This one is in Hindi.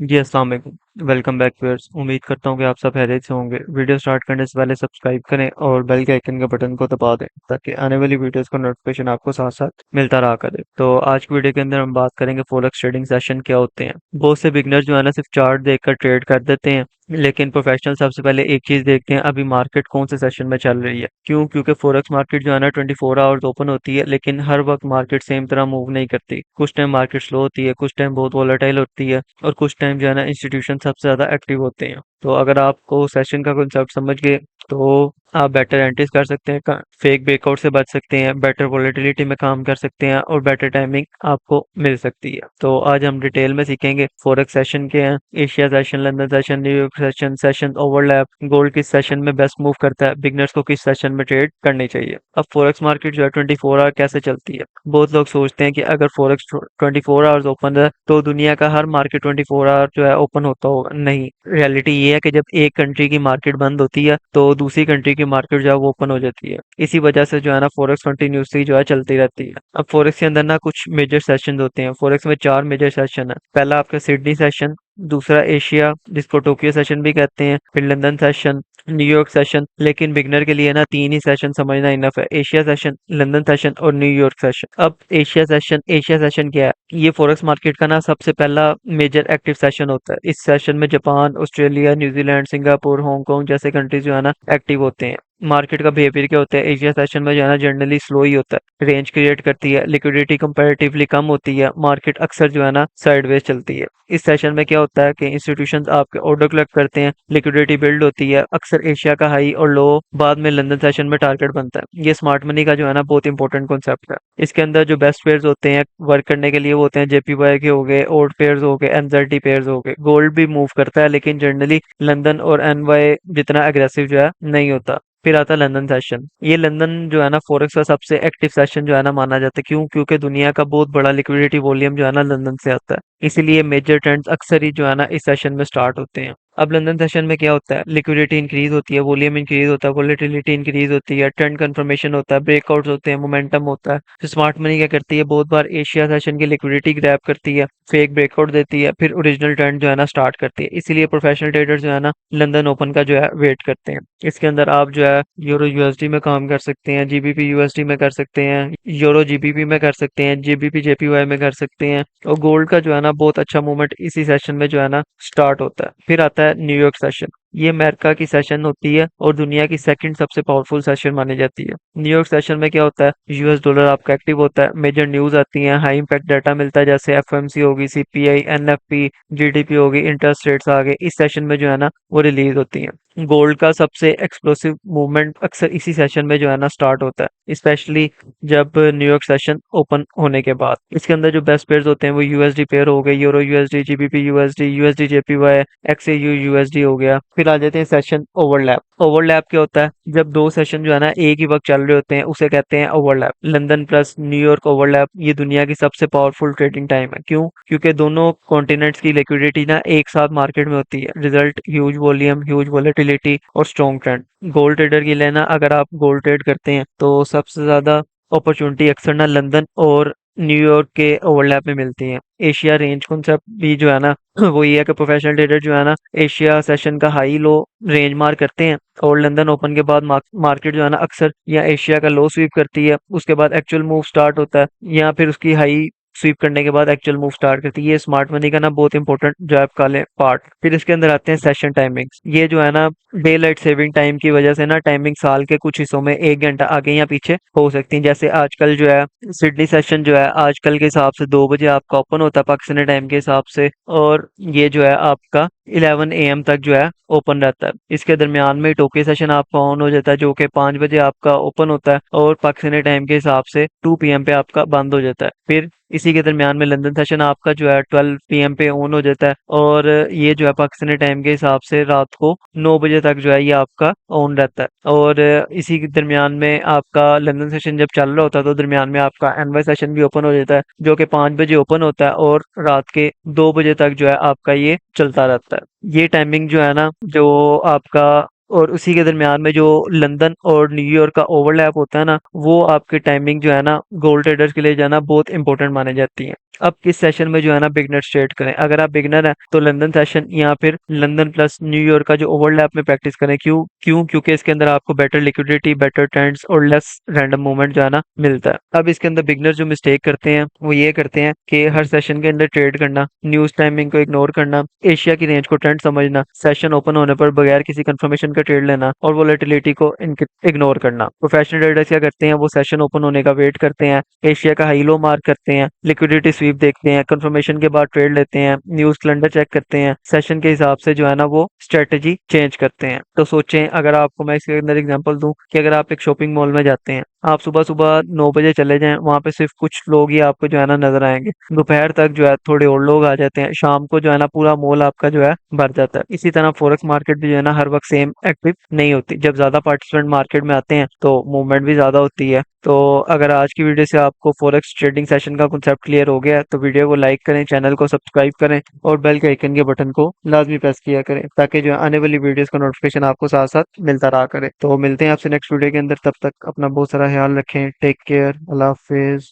जी, अस्सलाम वालेकुम। Welcome back viewers. उम्मीद करता हूँ कि आप सब खैरियत से होंगे। वीडियो स्टार्ट करने से पहले सब्सक्राइब करें और बेल के आइकन के बटन को दबा दें ताकि आने वाली वीडियोस का नोटिफिकेशन आपको साथ साथ मिलता रहा करे। तो आज की वीडियो के अंदर हम बात करेंगे फॉरेक्स ट्रेडिंग सेशन क्या होते हैं। बहुत से बिगनर्स जो है ना सिर्फ चार्ट देखकर ट्रेड कर देते हैं, लेकिन प्रोफेशनल सबसे पहले एक चीज देखते हैं, अभी मार्केट कौन से सेशन में चल रही है। क्यों? क्योंकि फॉरेक्स मार्केट जो है ना 24 आवर्स ओपन होती है, लेकिन हर वक्त मार्केट सेम तरह मूव नहीं करती। कुछ टाइम मार्केट स्लो होती है, कुछ टाइम बहुत वोलेटाइल होती है और कुछ टाइम जो है ना इंस्टीट्यूशन सबसे ज्यादा एक्टिव होते हैं। तो अगर आपको सेशन का कंसेप्ट समझ गए तो आप बेटर एंट्रीज कर सकते हैं, फेक ब्रेकआउट से बच सकते हैं, बेटर वोलेटिलिटी में काम कर सकते हैं और बेटर टाइमिंग आपको मिल सकती है। तो आज हम डिटेल में सीखेंगे फॉरेक्स सेशन के हैं, Asia session, London session, New York session, session overlap, gold किस सेशन में बेस्ट मूव करता है, बिगनर्स को किस सेशन में ट्रेड करनी चाहिए। अब फॉरेक्स मार्केट जो है 24 आवर कैसे चलती है। बहुत लोग सोचते हैं कि अगर फॉरेक्स 24 आवर्स ओपन है तो दुनिया का हर मार्केट 24 आवर जो है ओपन होता होगा। नहीं, रियलिटी ये है कि जब एक कंट्री की मार्केट बंद होती है तो दूसरी कंट्री की मार्केट जो है वो ओपन हो जाती है। इसी वजह से जो है ना फॉरेक्स कंटिन्यूसली जो है चलती रहती है। अब फॉरेक्स के अंदर ना कुछ मेजर सेशन होते हैं। फॉरेक्स में 4 मेजर सेशन है। पहला आपका सिडनी सेशन, दूसरा एशिया जिसको टोक्यो सेशन भी कहते हैं, फिर लंदन सेशन, न्यूयॉर्क सेशन। लेकिन बिगनर के लिए ना 3 ही सेशन समझना इनफ है, एशिया सेशन, लंदन सेशन और न्यूयॉर्क सेशन। अब एशिया सेशन क्या है? ये फॉरेक्स मार्केट का ना सबसे पहला मेजर एक्टिव सेशन होता है। इस सेशन में Japan, Australia, New Zealand, Singapore, Hong Kong जैसे कंट्रीज जो है ना एक्टिव होते हैं। मार्केट का बिहेवियर क्या होता है? एशिया सेशन में जो है ना जनरली स्लो ही होता है, रेंज क्रिएट करती है, लिक्विडिटी कंपैरेटिवली कम होती है, मार्केट अक्सर जो है ना साइडवेज चलती है। इस सेशन में क्या होता है कि इंस्टीट्यूशंस आपके ऑर्डर कलेक्ट करते हैं, लिक्विडिटी बिल्ड होती है, अक्सर एशिया का हाई और लो बाद में लंदन सेशन में टारगेट बनता है। ये स्मार्ट मनी का जो है ना बहुत इंपॉर्टेंट कॉन्सेप्ट है। इसके अंदर जो बेस्ट पेयर्स होते हैं वर्क करने के लिए वो होते हैं जेपीवाई के हो गए, ओड पेयर्स हो गए, एनजेडी पेयर्स हो गए। गोल्ड भी मूव करता है लेकिन जनरली लंदन और एनवाई जितना अग्रेसिव जो है नहीं होता। फिर आता है लंदन सेशन। ये लंदन जो है ना फॉरेक्स का सबसे एक्टिव सेशन जो है ना माना जाता है। क्यों? क्योंकि दुनिया का बहुत बड़ा लिक्विडिटी वॉल्यूम जो है ना लंदन से आता है, इसीलिए मेजर ट्रेंड्स अक्सर ही जो है ना इस सेशन में स्टार्ट होते हैं। अब लंदन सेशन में क्या होता है? लिक्विडिटी इंक्रीज होती है, वॉल्यूम इंक्रीज होता है, वोलेटिलिटी इंक्रीज होती है, ट्रेंड कंफर्मेशन होता है, ब्रेकआउट्स होते हैं, मोमेंटम होता है। तो स्मार्ट मनी क्या करती है? बहुत बार एशिया सेशन की लिक्विडिटी ग्रैब करती है, फेक ब्रेकआउट देती है, फिर ओरिजिनल ट्रेंड जो है ना स्टार्ट करती है। इसीलिए प्रोफेशनल ट्रेडर्स जो है ना लंदन ओपन का जो है वेट करते हैं। इसके अंदर आप जो है यूरो यूएसडी में काम कर सकते हैं, जीबीपी यूएसडी में कर सकते हैं, यूरो जीबीपी में कर सकते हैं, जीबीपी जेपीवाई में कर सकते हैं। और गोल्ड का जो है ना बहुत अच्छा मूवमेंट इसी सेशन में जो है ना स्टार्ट होता है। फिर आता है न्यूयॉर्क सेशन। ये अमेरिका की सेशन होती है और दुनिया की सेकंड सबसे पावरफुल सेशन मानी जाती है। न्यूयॉर्क सेशन में क्या होता है? यूएस डॉलर आपका एक्टिव होता है, मेजर न्यूज आती है, हाई इंपैक्ट डाटा मिलता है जैसे एफएमसी होगी, सीपीआई, एनएफपी, जीडीपी होगी, इंटरेस्ट रेट्स आगे इस सेशन में जो है ना वो रिलीज होती है। गोल्ड का सबसे एक्सप्लोसिव मूवमेंट अक्सर इसी सेशन में जो है ना स्टार्ट होता है, स्पेशली जब न्यूयॉर्क सेशन ओपन होने के बाद। इसके अंदर जो बेस्ट पेयर्स होते हैं वो यूएसडी पेयर हो गए, euro USD, GBP USD, USD JPY, XAU USD हो गया। फिर आ जाते हैं सेशन ओवरलैप। ओवरलैप क्या होता है? जब दो सेशन जो है ना एक ही वक्त चल रहे होते हैं उसे कहते हैं overlap. London plus New York overlap ये दुनिया की सबसे पावरफुल ट्रेडिंग टाइम है। क्यों? क्योंकि दोनों कॉन्टिनेंट्स की लिक्विडिटी ना एक साथ मार्केट में होती है। Result huge volume, huge volatility और स्ट्रॉन्ग ट्रेंड। गोल्ड ट्रेडर के लिए ना अगर आप गोल्ड ट्रेड करते हैं तो सबसे ज्यादा अपॉर्चुनिटी अक्सर ना लंदन और न्यूयॉर्क के ओवरलैप में मिलती है। एशिया रेंज कॉन्सेप्ट भी जो है ना वो ये है कि प्रोफेशनल ट्रेडर जो है ना एशिया सेशन का हाई लो रेंज मार्क करते हैं और लंदन ओपन के बाद मार्केट जो है ना अक्सर या एशिया का लो स्वीप करती है, उसके बाद एक्चुअल मूव स्टार्ट होता है या फिर उसकी हाई स्वीप करने के बाद एक्चुअल मूव स्टार्ट करती है। ये स्मार्ट मनी का ना बहुत इंपॉर्टेंट जो है आपका पार्ट। फिर इसके अंदर आते हैं सेशन टाइमिंग्स। ये जो है ना डे लाइट सेविंग टाइम की वजह से ना टाइमिंग साल के कुछ हिस्सों में 1 घंटा आगे या पीछे हो सकती है। जैसे आजकल जो है सिडनी सेशन जो है आजकल के हिसाब से 2 बजे आपका ओपन होता है पाकिस्तानी टाइम के हिसाब से, और ये जो है आपका 11 AM तक जो है ओपन रहता है। इसके दरमियान में टोक्यो सेशन आपका ऑन हो जाता है जो कि 5 बजे आपका ओपन होता है और पाकिस्तानी टाइम के हिसाब से 2 PM पे आपका बंद हो जाता है। फिर इसी के दरमियान में लंदन सेशन आपका जो है 12 PM पे ऑन हो जाता है और ये जो है पाकिस्तानी टाइम के हिसाब से रात को 9 बजे तक जो है ये आपका ऑन रहता है। और इसी के दरमियान में आपका लंदन सेशन जब चल रहा होता है तो दरमियान में आपका एनवाई सेशन भी ओपन हो जाता है जो कि 5 बजे ओपन होता है और रात के 2 बजे तक जो है आपका ये चलता रहता है। ये टाइमिंग जो है ना जो आपका और उसी के दरमियान में जो लंदन और न्यूयॉर्क का ओवरलैप होता है ना, वो आपकी टाइमिंग जो है ना गोल्ड ट्रेडर्स के लिए जो है ना बहुत इंपॉर्टेंट माने जाती है। अब किस सेशन में जो है ना बिगनर ट्रेड करें, अगर आप बिगनर हैं तो लंदन सेशन या फिर लंदन प्लस न्यूयॉर्क का जो ओवरलैप में प्रैक्टिस करें। क्योंकि इसके अंदर आपको बेटर लिक्विडिटी, बेटर ट्रेंड्स और लेस रैंडम मूवमेंट जो है ना मिलता है। अब इसके अंदर बिगनर जो मिस्टेक करते हैं वो ये करते हैं कि हर सेशन के अंदर ट्रेड करना, न्यूज टाइमिंग को इग्नोर करना, एशिया की रेंज को ट्रेंड समझना, सेशन ओपन होने पर बगैर किसी कंफर्मेशन का ट्रेड लेना और वोलेटिलिटी को इग्नोर करना। प्रोफेशनल ट्रेडर्स क्या करते हैं, वो सेशन ओपन होने का वेट करते हैं, एशिया का हाई लो मार्क करते हैं, लिक्विडिटी स्वीप देखते हैं, कंफर्मेशन के बाद ट्रेड लेते हैं, न्यूज कैलेंडर चेक करते हैं, सेशन के हिसाब से जो है ना वो स्ट्रेटजी चेंज करते हैं। तो सोचें, अगर आपको मैं इसके अंदर एग्जांपल दूं कि अगर आप एक शॉपिंग मॉल में जाते हैं, आप सुबह सुबह 9 बजे चले जाएं, वहां पे सिर्फ कुछ लोग ही आपको जो है ना नजर आएंगे, दोपहर तक जो है थोड़े और लोग आ जाते हैं, शाम को जो है ना पूरा मॉल आपका जो है भर जाता है। इसी तरह फॉरेक्स मार्केट भी जो है ना हर वक्त सेम एक्टिव नहीं होती। जब ज्यादा पार्टिसिपेंट मार्केट में आते हैं तो मूवमेंट भी ज्यादा होती है। तो अगर आज की वीडियो से आपको फॉरेक्स ट्रेडिंग सेशन का कांसेप्ट क्लियर हो गया है तो वीडियो को लाइक करें, चैनल को सब्सक्राइब करें और बेल के आइकन के बटन को लाजमी प्रेस किया करें, ताकि जो है आने वाली वीडियोस का नोटिफिकेशन आपको साथ साथ मिलता रहा करे। तो मिलते हैं आपसे नेक्स्ट वीडियो के अंदर, तब तक अपना बहुत सारा ख्याल रखें। टेक केयर, अल्लाह हाफिज।